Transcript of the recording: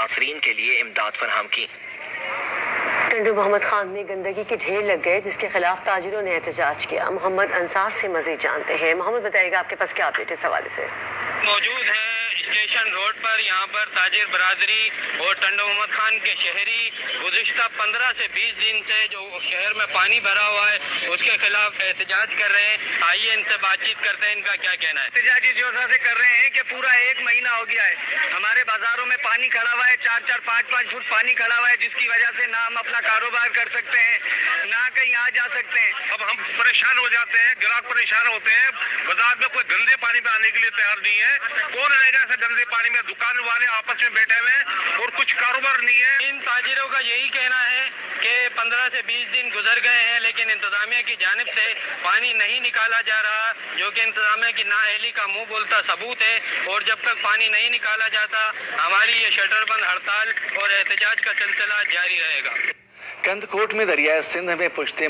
متاثرین کے لیے امداد فراہم کی۔ ٹنڈو محمد خان میں گندگی کے ڈھیر لگ گئے، جس کے خلاف تاجروں نے احتجاج کیا۔ محمد انصار سے مزید جانتے ہیں۔ محمد بتائیے گا آپ کے پاس کیا اپڈیٹ ہے اس حوالے سے؟ موجود ہے اسٹیشن روڈ پر، یہاں پر تاجر برادری اور ٹنڈو محمد خان کے شہری گزشتہ 15 سے 20 دن سے جو شہر میں پانی بھرا ہوا ہے اس کے خلاف احتجاج کر رہے ہیں۔ آئیے ان سے بات چیت کرتے ہیں، ان کا کیا کہنا ہے۔ احتجاجی جو سے کر رہے ہیں کہ پورا 1 مہینہ ہو گیا ہے، ہمارے بازاروں میں پانی کھڑا ہوا ہے، 4-4 5-5 فٹ پانی کھڑا ہوا ہے، جس کی وجہ سے نہ ہم اپنا کاروبار کر سکتے ہیں، نہ کہیں آ جا سکتے ہیں۔ اب ہم پریشان ہو جاتے ہیں، گراہک پریشان ہوتے ہیں، بازار میں کوئی گندے پانی میں آنے کے لیے تیار نہیں ہے۔ کون آئے گا ایسے گندے پانی میں؟ دکان والے آپس میں بیٹھے ہوئے ہیں اور کچھ کاروبار نہیں ہے۔ ان تاجروں کا یہی کہنا ہے کہ 15 سے 20 دن گزر گئے ہیں لیکن انتظامیہ کی جانب سے پانی نہیں نکالا جا رہا، جو کہ انتظامیہ کی نااہلی کا منہ بولتا ثبوت ہے، اور جب تک پانی نہیں نکالا جاتا ہماری یہ شٹر بند ہڑتال اور احتجاج کا سلسلہ جاری رہے گا۔ کند کوٹ میں دریائے سندھ میں پشتے